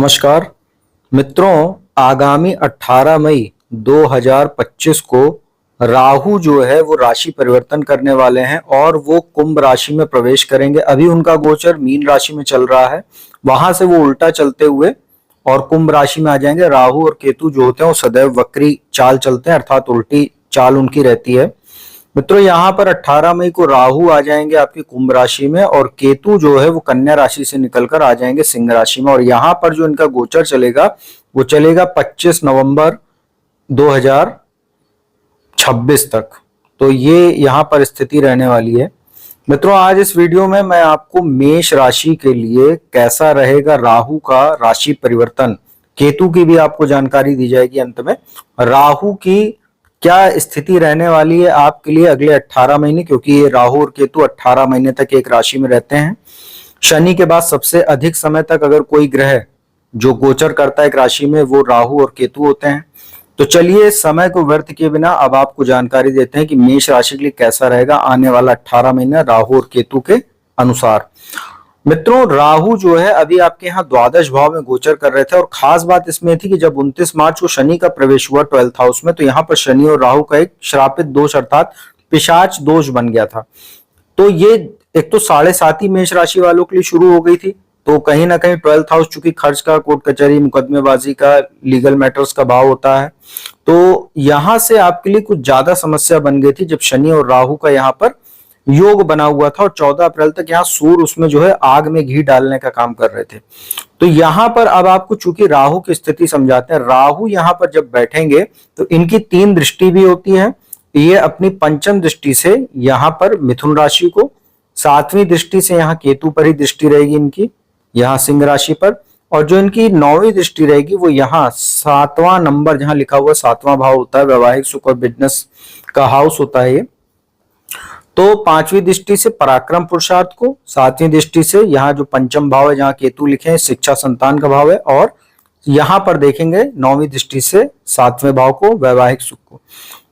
नमस्कार मित्रों, आगामी 18 मई 2025 को राहु जो है वो राशि परिवर्तन करने वाले हैं और वो कुंभ राशि में प्रवेश करेंगे। अभी उनका गोचर मीन राशि में चल रहा है, वहां से वो उल्टा चलते हुए और कुंभ राशि में आ जाएंगे। राहु और केतु जो होते हैं वो सदैव वक्री चाल चलते हैं, अर्थात उल्टी चाल उनकी रहती है। मित्रों, यहाँ पर 18 मई को राहु आ जाएंगे आपकी कुंभ राशि में और केतु जो है वो कन्या राशि से निकलकर आ जाएंगे सिंह राशि में। और यहाँ पर जो इनका गोचर चलेगा वो चलेगा 25 नवंबर 2026 तक। तो ये यहाँ पर स्थिति रहने वाली है। मित्रों, आज इस वीडियो में मैं आपको मेष राशि के लिए कैसा रहेगा राहु का राशि परिवर्तन, केतु की भी आपको जानकारी दी जाएगी अंत में। राहु की क्या स्थिति रहने वाली है आपके लिए अगले 18 महीने, क्योंकि ये राहु और केतु 18 महीने तक एक राशि में रहते हैं। शनि के बाद सबसे अधिक समय तक अगर कोई ग्रह जो गोचर करता है एक राशि में वो राहु और केतु होते हैं। तो चलिए समय को व्यर्थ किए बिना अब आपको जानकारी देते हैं कि मेष राशि के लिए कैसा रहेगा आने वाला 18 महीना राहु और केतु के अनुसार। मित्रों, राहु जो है अभी आपके यहाँ द्वादश भाव में गोचर कर रहे थे और खास बात इसमें थी कि जब 29 मार्च को शनि का प्रवेश हुआ 12th हाउस में, तो यहाँ पर शनि और राहु का एक श्रापित दोष अर्थात पिशाच दोष बन गया था। तो ये एक तो 7.5 मेष राशि वालों के लिए शुरू हो गई थी। तो कहीं ना कहीं 12th हाउस चूंकि खर्च का, कोर्ट कचहरी, मुकदमेबाजी का, लीगल मैटर्स का भाव होता है, तो यहां से आपके लिए कुछ ज्यादा समस्या बन गई थी जब शनि और राहु का यहाँ पर योग बना हुआ था और 14 अप्रैल तक यहाँ सूर्य उसमें जो है आग में घी डालने का काम कर रहे थे। तो यहाँ पर अब आपको चूंकि राहु की स्थिति समझाते हैं। राहु यहाँ पर जब बैठेंगे तो इनकी 3 दृष्टि भी होती है। ये अपनी पंचम दृष्टि से यहाँ पर मिथुन राशि को, 7वीं दृष्टि से यहाँ केतु पर ही दृष्टि रहेगी इनकी, यहाँ सिंह राशि पर, और जो इनकी 9वीं दृष्टि रहेगी वो यहाँ 7वां नंबर जहां लिखा हुआ 7वां भाव होता है, वैवाहिक सुख और बिजनेस का हाउस होता है ये। तो 5वीं दृष्टि से पराक्रम पुरुषार्थ को, 7वीं दृष्टि से यहाँ जो पंचम भाव है जहाँ केतु लिखे हैं शिक्षा संतान का भाव है, और यहाँ पर देखेंगे 9वीं दृष्टि से 7वें भाव को, वैवाहिक सुख को।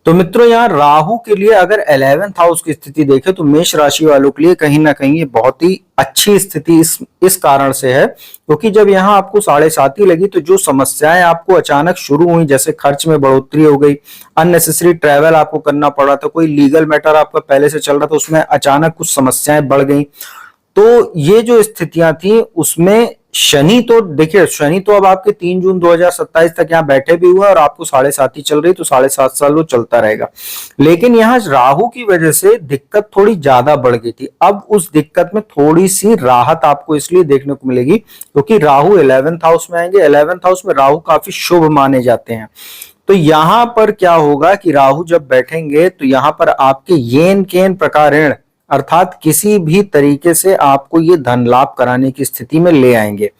तो मित्रों, यहाँ राहु के लिए अगर 11th हाउस की स्थिति देखें तो मेष राशि वालों के लिए कहीं ना कहीं ये बहुत ही अच्छी स्थिति इस कारण से है, क्योंकि जब यहाँ आपको 7.5 लगी तो जो समस्याएं आपको अचानक शुरू हुई, जैसे खर्च में बढ़ोतरी हो गई, अननेसेसरी ट्रैवल आपको करना पड़ा था, कोई लीगल मैटर आपका पहले से चल रहा था उसमें अचानक कुछ समस्याएं बढ़ गई। तो ये जो स्थितियां थी उसमें शनि तो देखिए, शनि तो अब आपके 3 जून 2027 तक यहाँ बैठे भी हुए और आपको 7.5 चल रही, तो 7.5 साल वो चलता रहेगा। लेकिन यहाँ राहु की वजह से दिक्कत थोड़ी ज्यादा बढ़ गई थी। अब उस दिक्कत में थोड़ी सी राहत आपको इसलिए देखने को मिलेगी क्योंकि राहु 11th हाउस में आएंगे। 11th हाउस में राहु काफी शुभ माने जाते हैं। तो यहाँ पर क्या होगा कि राहु जब बैठेंगे तो यहाँ पर आपके येन केन प्रकार ऋण अर्थात किसी भी तरीके से आपको ये धन लाभ कराने की स्थिति में ले आएंगे।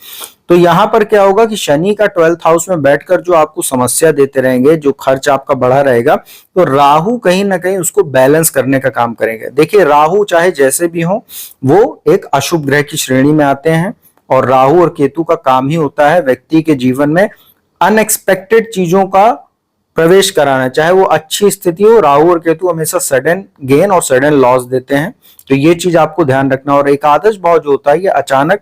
तो यहाँ पर क्या होगा कि शनि का 12th हाउस में बैठकर जो आपको समस्या देते रहेंगे, जो खर्च आपका बढ़ा रहेगा, तो राहु कहीं ना कहीं उसको बैलेंस करने का काम करेंगे। देखिए, राहु चाहे जैसे भी हो वो एक अशुभ ग्रह की श्रेणी में आते हैं और राहु और केतु का काम ही होता है व्यक्ति के जीवन में अनएक्सपेक्टेड चीजों का प्रवेश कराना, चाहे वो अच्छी स्थिति हो। राहु और केतु हमेशा सडन गेन और सडन लॉस देते हैं, तो ये चीज आपको ध्यान रखना। और एकादश भाव जो होता है ये अचानक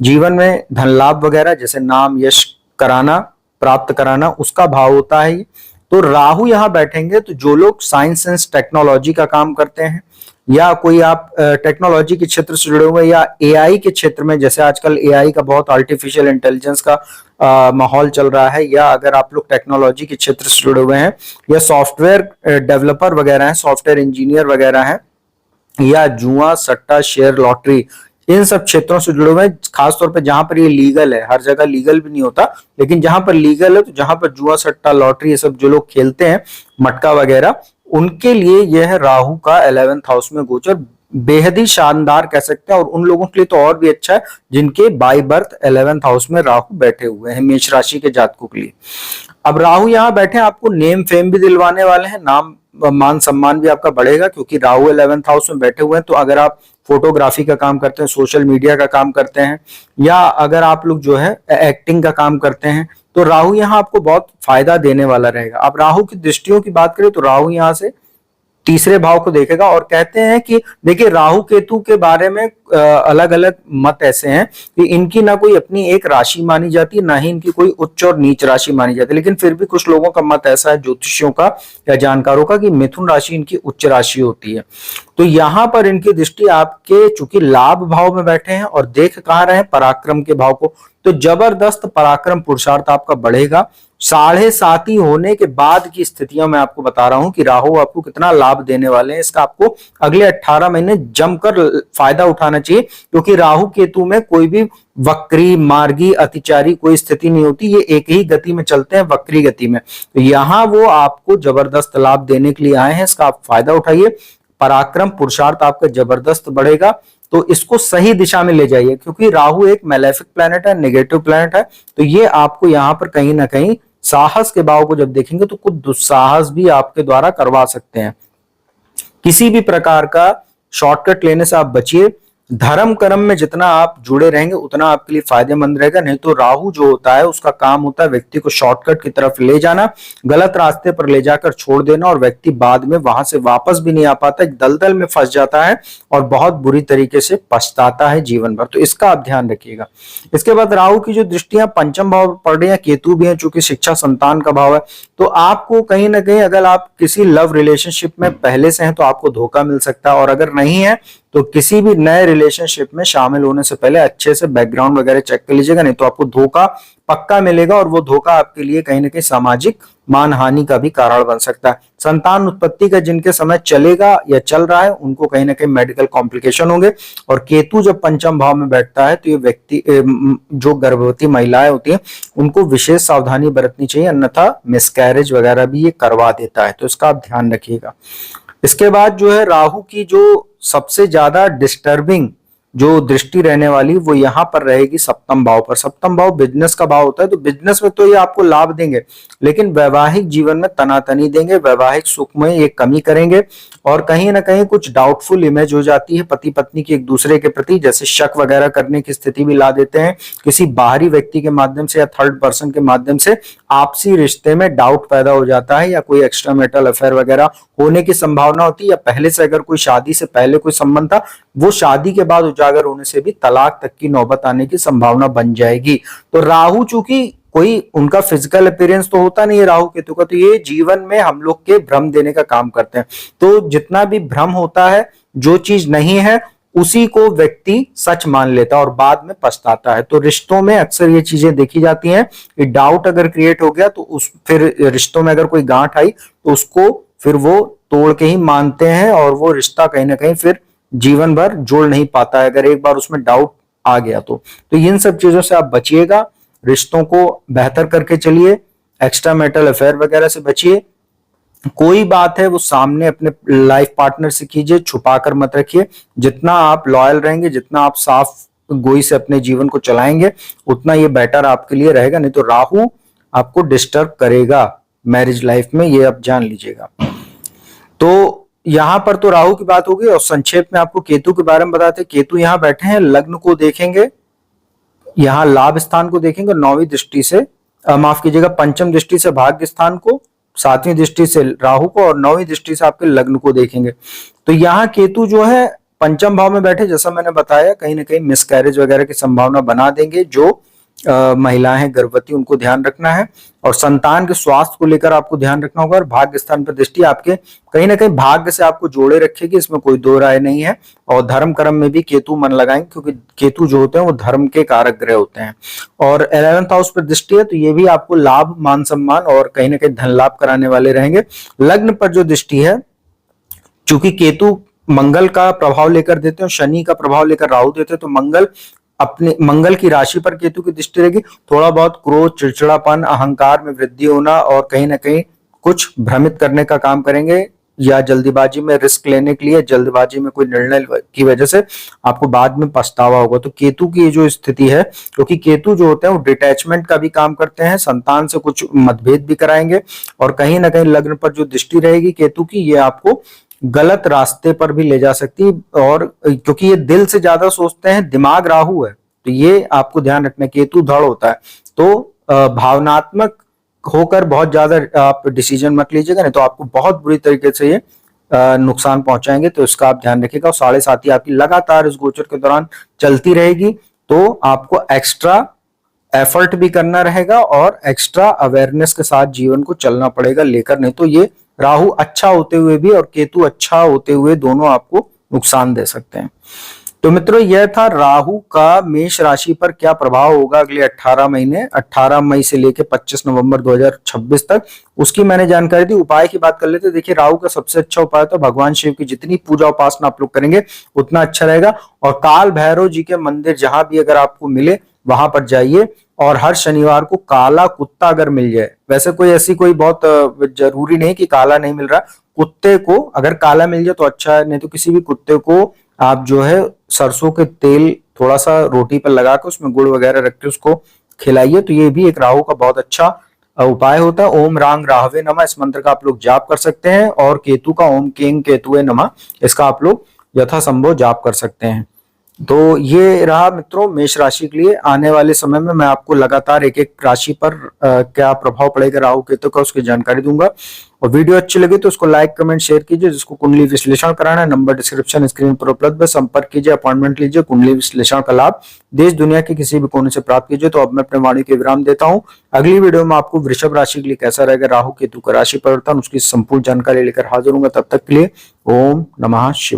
जीवन में धन लाभ वगैरह जैसे नाम यश कराना, प्राप्त कराना, उसका भाव होता है। तो राहु यहाँ बैठेंगे तो जो लोग साइंस एंड टेक्नोलॉजी का काम करते हैं या कोई आप टेक्नोलॉजी के क्षेत्र से जुड़े हुए या एआई के क्षेत्र में, जैसे आजकल एआई का बहुत आर्टिफिशियल इंटेलिजेंस का माहौल चल रहा है, या अगर आप लोग टेक्नोलॉजी के क्षेत्र से जुड़े हुए हैं या सॉफ्टवेयर डेवलपर वगैरह हैं, सॉफ्टवेयर इंजीनियर वगैरह हैं, या जुआ सट्टा शेयर लॉटरी, इन सब क्षेत्रों से जुड़े हुए हैं, खासतौर पर जहां पर ये लीगल है। हर जगह लीगल भी नहीं होता, लेकिन जहां पर लीगल है, तो जहां पर जुआ सट्टा लॉटरी ये सब जो लोग खेलते हैं, मटका वगैरह, उनके लिए यह राहु का 11th हाउस में गोचर बेहद ही शानदार कह सकते हैं। और उन लोगों के लिए तो और भी अच्छा है जिनके बाय बर्थ 11th हाउस में राहु बैठे हुए हैं, मेष राशि के जातकों के लिए। अब राहु यहाँ बैठे आपको नेम फेम भी दिलवाने वाले हैं, नाम मान सम्मान भी आपका बढ़ेगा, क्योंकि राहु 11th हाउस में बैठे हुए हैं। तो अगर आप फोटोग्राफी का काम करते हैं, सोशल मीडिया का काम करते हैं, या अगर आप लोग जो है एक्टिंग का काम करते हैं, तो राहु यहाँ आपको बहुत फायदा देने वाला रहेगा। अब राहु की दृष्टियों की बात करें तो राहु यहाँ से तीसरे भाव को देखेगा। और कहते हैं कि देखिए राहु केतु के बारे में अलग अलग मत ऐसे हैं कि इनकी ना कोई अपनी एक राशि मानी जाती, ना ही इनकी कोई उच्च और नीच राशि मानी जाती, लेकिन फिर भी कुछ लोगों का मत ऐसा है, ज्योतिषियों का या जानकारों का, कि मिथुन राशि इनकी उच्च राशि होती है। तो यहाँ पर इनकी दृष्टि आपके चूंकि लाभ भाव में बैठे हैं और देख कहाँ रहे हैं, पराक्रम के भाव को, तो जबरदस्त पराक्रम पुरुषार्थ आपका बढ़ेगा। 7.5 होने के बाद की स्थितियां मैं आपको बता रहा हूं कि राहु आपको कितना लाभ देने वाले हैं, इसका आपको अगले 18 महीने जमकर फायदा उठाना चाहिए, क्योंकि राहु केतु में कोई भी वक्री मार्गी अतिचारी कोई स्थिति नहीं होती, ये एक ही गति में चलते हैं, वक्री गति में। तो यहां वो आपको जबरदस्त लाभ देने के लिए आए हैं, इसका आप फायदा उठाइए। पराक्रम पुरुषार्थ आपका जबरदस्त बढ़ेगा, तो इसको सही दिशा में ले जाइए, क्योंकि राहु एक मैलेफिक प्लैनेट है, नेगेटिव प्लैनेट है। तो ये आपको यहां पर कहीं ना कहीं साहस के भाव को जब देखेंगे तो कुछ दुस्साहस भी आपके द्वारा करवा सकते हैं। किसी भी प्रकार का शॉर्टकट लेने से आप बचिए। धर्म कर्म में जितना आप जुड़े रहेंगे उतना आपके लिए फायदेमंद रहेगा। नहीं तो राहु जो होता है उसका काम होता है व्यक्ति को शॉर्टकट की तरफ ले जाना, गलत रास्ते पर ले जाकर छोड़ देना, और व्यक्ति बाद में वहां से वापस भी नहीं आ पाता, एक दलदल में फंस जाता है और बहुत बुरी तरीके से पछताता है जीवन भर। तो इसका आप ध्यान रखिएगा। इसके बाद राहु की जो दृष्टियां पंचम भाव पर पड़ रही है, केतु भी है चूंकि शिक्षा संतान का भाव है, तो आपको कहीं ना कहीं अगर आप किसी लव रिलेशनशिप में पहले से हैं तो आपको धोखा मिल सकता है, और अगर नहीं है तो किसी भी नए रिलेशनशिप में शामिल होने से पहले अच्छे से बैकग्राउंड वगैरह चेक कर लीजिएगा, नहीं तो आपको धोखा पक्का मिलेगा, और वो धोखा आपके लिए कहीं ना कहीं सामाजिक मानहानि का भी कारण बन सकता है। संतान उत्पत्ति का जिनके समय चलेगा या चल रहा है उनको कहीं ना कहीं मेडिकल कॉम्प्लिकेशन होंगे। और केतु जब पंचम भाव में बैठता है तो ये व्यक्ति जो गर्भवती महिलाएं होती हैं उनको विशेष सावधानी बरतनी चाहिए, अन्यथा मिसकैरेज वगैरह भी ये करवा देता है, तो इसका आप ध्यान रखिएगा। इसके बाद जो है राहु की जो सबसे ज्यादा डिस्टर्बिंग जो दृष्टि रहने वाली वो यहां पर रहेगी सप्तम भाव पर। सप्तम भाव बिजनेस का भाव होता है, तो बिजनेस में तो ये आपको लाभ देंगे, लेकिन वैवाहिक जीवन में तनातनी देंगे, वैवाहिक सुख में ये कमी करेंगे, और कहीं ना कहीं कुछ डाउटफुल इमेज हो जाती है पति पत्नी की एक दूसरे के प्रति, जैसे शक वगैरह करने की स्थिति भी ला देते हैं। किसी बाहरी व्यक्ति के माध्यम से या थर्ड पर्सन के माध्यम से आपसी रिश्ते में डाउट पैदा हो जाता है, या कोई एक्स्ट्रा मैरिटल अफेयर वगैरह होने की संभावना होती है, या पहले से अगर कोई शादी से पहले कोई संबंध था वो शादी के बाद उजागर होने से भी तलाक तक की नौबत आने की संभावना बन जाएगी। तो राहु चूंकि कोई उनका फिजिकल अपीयरेंस तो होता नहीं है राहु केतु का, तो ये जीवन में हम लोग के भ्रम देने का काम करते हैं। तो जितना भी भ्रम होता है, जो चीज नहीं है उसी को व्यक्ति सच मान लेता है और बाद में पछताता है। तो रिश्तों में अक्सर ये चीजें देखी जाती हैं कि डाउट अगर क्रिएट हो गया तो उस फिर रिश्तों में अगर कोई गांठ आई तो उसको फिर वो तोड़ के ही मानते हैं, और वो रिश्ता कहीं ना कहीं फिर जीवन भर जोड़ नहीं पाता है अगर एक बार उसमें डाउट आ गया तो इन सब चीजों से आप बचिएगा। रिश्तों को बेहतर करके चलिए, एक्स्ट्रा मैरिटल अफेयर वगैरह से बचिए। कोई बात है वो सामने अपने लाइफ पार्टनर से कीजिए, छुपा कर मत रखिए। जितना आप लॉयल रहेंगे, जितना आप साफ गोई से अपने जीवन को चलाएंगे, उतना ये बेटर आपके लिए रहेगा। नहीं तो राहु आपको डिस्टर्ब करेगा मैरिज लाइफ में, ये आप जान लीजिएगा। तो यहां पर तो राहु की बात होगी, और संक्षेप में आपको केतु के बारे में बताते हैं। केतु यहां बैठे हैं, लग्न को देखेंगे, यहां लाभ स्थान को देखेंगे, 9वीं दृष्टि से माफ कीजिएगा, पंचम दृष्टि से भाग्य स्थान को, 7वीं दृष्टि से राहु को, और 9वीं दृष्टि से आपके लग्न को देखेंगे। तो यहाँ केतु जो है पंचम भाव में बैठे, जैसा मैंने बताया, कहीं ना कहीं मिसकैरेज वगैरह की संभावना बना देंगे। जो महिलाएं हैं गर्भवती उनको ध्यान रखना है, और संतान के स्वास्थ्य को लेकर आपको ध्यान रखना होगा। और भाग्य स्थान पर दृष्टि आपके कहीं ना कहीं भाग्य से आपको जोड़े रखेगी, इसमें कोई दो राय नहीं है। और धर्म कर्म में भी केतु मन लगाएंगे, क्योंकि केतु जो होते हैं वो धर्म के कारक ग्रह होते हैं। और 11th हाउस पर दृष्टि है, तो ये भी आपको लाभ, मान सम्मान और कहीं ना कहीं धन लाभ कराने वाले रहेंगे। लग्न पर जो दृष्टि है, चूंकि केतु मंगल का प्रभाव लेकर देते हैं, शनि का प्रभाव लेकर राहु देते हैं, तो मंगल की राशि पर केतु की दृष्टि रहेगी। थोड़ा बहुत क्रोध, चिड़चिड़ापन, अहंकार में वृद्धि होना, और कहीं ना कहीं कुछ भ्रमित करने का काम करेंगे, या जल्दीबाजी में रिस्क लेने के लिए, जल्दबाजी में कोई निर्णय की वजह से आपको बाद में पछतावा होगा। तो केतु की जो स्थिति है, क्योंकि केतु जो होते हैं वो डिटैचमेंट का भी काम करते हैं, संतान से कुछ मतभेद भी कराएंगे, और कहीं ना कहीं लग्न पर जो दृष्टि रहेगी केतु की, ये आपको गलत रास्ते पर भी ले जा सकती है। और क्योंकि ये दिल से ज्यादा सोचते हैं, दिमाग राहु है, तो ये आपको ध्यान रखना। केतु धड़ होता है, तो भावनात्मक होकर बहुत ज्यादा आप डिसीजन मत लीजिएगा, नहीं तो आपको बहुत बुरी तरीके से ये नुकसान पहुंचाएंगे, तो इसका आप ध्यान रखिएगा। और 7.5 आपकी लगातार इस गोचर के दौरान चलती रहेगी, तो आपको एक्स्ट्रा एफर्ट भी करना रहेगा और एक्स्ट्रा अवेयरनेस के साथ जीवन को चलना पड़ेगा लेकर, नहीं तो ये राहु अच्छा होते हुए भी और केतु अच्छा होते हुए दोनों आपको नुकसान दे सकते हैं। तो मित्रों, यह था राहु का मेष राशि पर क्या प्रभाव होगा अगले 18 महीने, 18 मई से लेकर 25 नवंबर 2026 तक, उसकी मैंने जानकारी दी। उपाय की बात कर लेते हैं। देखिए, राहु का सबसे अच्छा उपाय तो भगवान शिव की जितनी पूजा उपासना आप लोग करेंगे उतना अच्छा रहेगा। और काल भैरव जी के मंदिर जहां भी अगर आपको मिले वहां पर जाइए, और हर शनिवार को काला कुत्ता अगर मिल जाए, वैसे कोई ऐसी कोई बहुत जरूरी नहीं कि काला नहीं मिल रहा, कुत्ते को अगर काला मिल जाए तो अच्छा है, नहीं तो किसी भी कुत्ते को आप जो है सरसों के तेल थोड़ा सा रोटी पर लगा के उसमें गुड़ वगैरह रख के उसको खिलाइए, तो ये भी एक राहु का बहुत अच्छा उपाय होता है। ओम रांग राहवे नमः, इस मंत्र का आप लोग जाप कर सकते हैं। और केतु का ओम केंग केतुए नमः, इसका आप लोग यथासंभव जाप कर सकते हैं। तो ये रहा मित्रों मेष राशि के लिए। आने वाले समय में मैं आपको लगातार एक एक राशि पर क्या प्रभाव पड़ेगा राहु केतु का, उसकी जानकारी दूंगा। और वीडियो अच्छी लगी तो उसको लाइक कमेंट शेयर कीजिए। जिसको कुंडली विश्लेषण कराना है, नंबर डिस्क्रिप्शन स्क्रीन पर उपलब्ध है, संपर्क कीजिए, अपॉइंटमेंट लीजिए। कुंडली विश्लेषण का लाभ देश दुनिया के किसी भी कोने से प्राप्त कीजिए। तो अब मैं अपने वाणी के विराम देता हूं। अगली वीडियो में आपको वृषभ राशि के लिए कैसा रहेगा राहु केतु का राशि परिवर्तन, उसकी संपूर्ण जानकारी लेकर हाजिर होंगे। तब तक के लिए ओम नमः शिवाय।